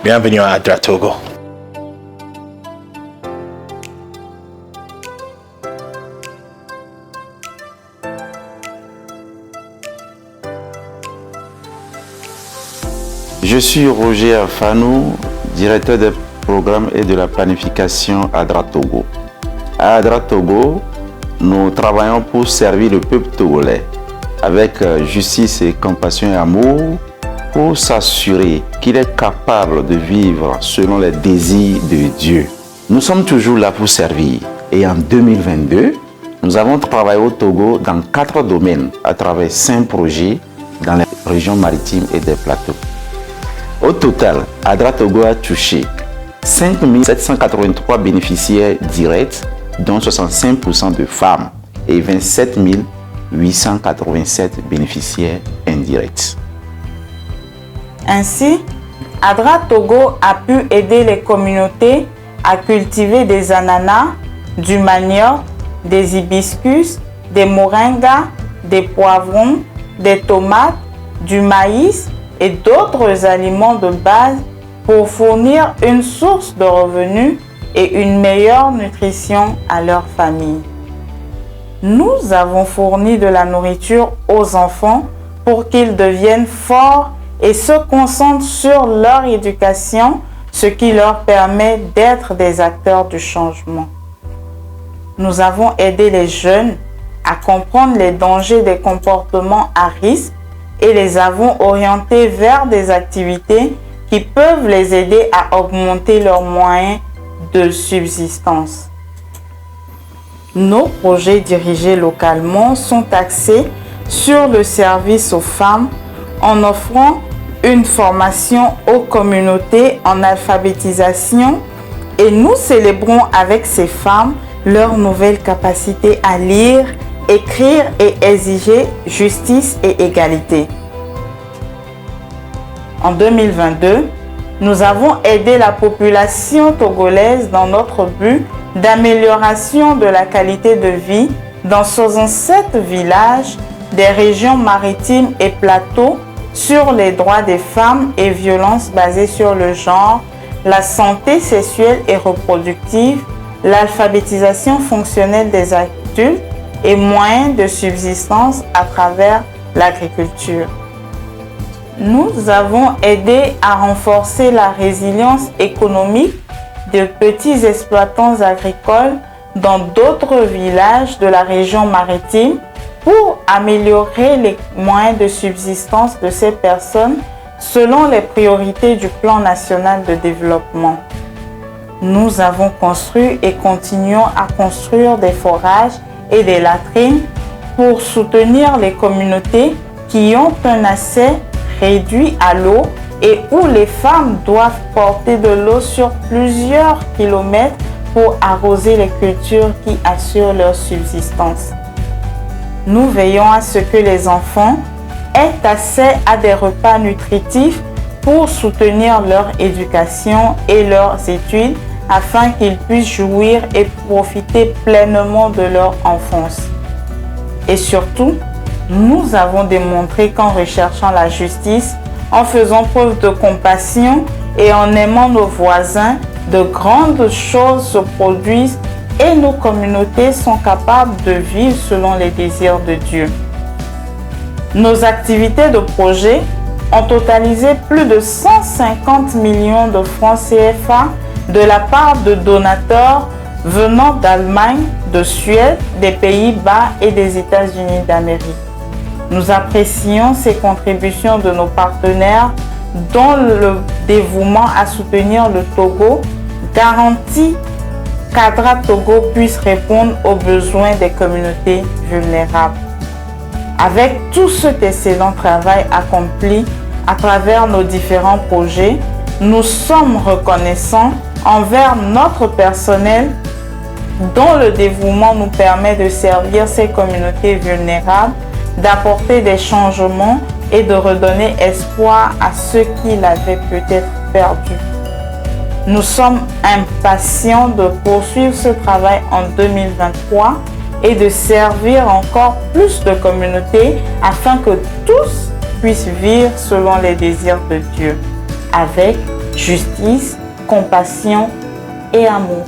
Bienvenue à ADRA Togo. Je suis Roger Afanou, directeur des programmes et de la planification à ADRA Togo. À ADRA Togo, nous travaillons pour servir le peuple togolais avec justice et compassion et amour pour s'assurer qu'il est capable de vivre selon les désirs de Dieu. Nous sommes toujours là pour servir et en 2022, nous avons travaillé au Togo dans 4 domaines à travers 5 projets dans les régions maritimes et des plateaux. Au total, ADRA Togo a touché 5 783 bénéficiaires directs, dont 65% de femmes, et 27 887 bénéficiaires indirects. Ainsi, ADRA Togo a pu aider les communautés à cultiver des ananas, du manioc, des hibiscus, des moringas, des poivrons, des tomates, du maïs et d'autres aliments de base pour fournir une source de revenus et une meilleure nutrition à leur famille. Nous avons fourni de la nourriture aux enfants pour qu'ils deviennent forts et se concentrent sur leur éducation, ce qui leur permet d'être des acteurs du changement. Nous avons aidé les jeunes à comprendre les dangers des comportements à risque et les avons orientés vers des activités qui peuvent les aider à augmenter leurs moyens de subsistance. Nos projets dirigés localement sont axés sur le service aux femmes en offrant une formation aux communautés en alphabétisation et nous célébrons avec ces femmes leur nouvelle capacité à lire, écrire et exiger justice et égalité. En 2022, nous avons aidé la population togolaise dans notre but d'amélioration de la qualité de vie dans 67 villages des régions maritimes et plateaux sur les droits des femmes et violences basées sur le genre, la santé sexuelle et reproductive, l'alphabétisation fonctionnelle des adultes et moyens de subsistance à travers l'agriculture. Nous avons aidé à renforcer la résilience économique de petits exploitants agricoles dans d'autres villages de la région maritime pour améliorer les moyens de subsistance de ces personnes selon les priorités du Plan national de développement. Nous avons construit et continuons à construire des forages et des latrines pour soutenir les communautés qui ont un accès réduit à l'eau et où les femmes doivent porter de l'eau sur plusieurs kilomètres pour arroser les cultures qui assurent leur subsistance. Nous veillons à ce que les enfants aient accès à des repas nutritifs pour soutenir leur éducation et leurs études afin qu'ils puissent jouir et profiter pleinement de leur enfance. Et surtout, nous avons démontré qu'en recherchant la justice, en faisant preuve de compassion et en aimant nos voisins, de grandes choses se produisent et nos communautés sont capables de vivre selon les désirs de Dieu. Nos activités de projet ont totalisé plus de 150 millions de francs CFA de la part de donateurs venant d'Allemagne, de Suède, des Pays-Bas et des États-Unis d'Amérique. Nous apprécions ces contributions de nos partenaires dont le dévouement à soutenir le Togo garantit qu'ADRA Togo puisse répondre aux besoins des communautés vulnérables. Avec tout cet excellent travail accompli à travers nos différents projets, nous sommes reconnaissants envers notre personnel dont le dévouement nous permet de servir ces communautés vulnérables, d'apporter des changements et de redonner espoir à ceux qui l'avaient peut-être perdu. Nous sommes impatients de poursuivre ce travail en 2023 et de servir encore plus de communautés afin que tous puissent vivre selon les désirs de Dieu, avec justice, compassion et amour.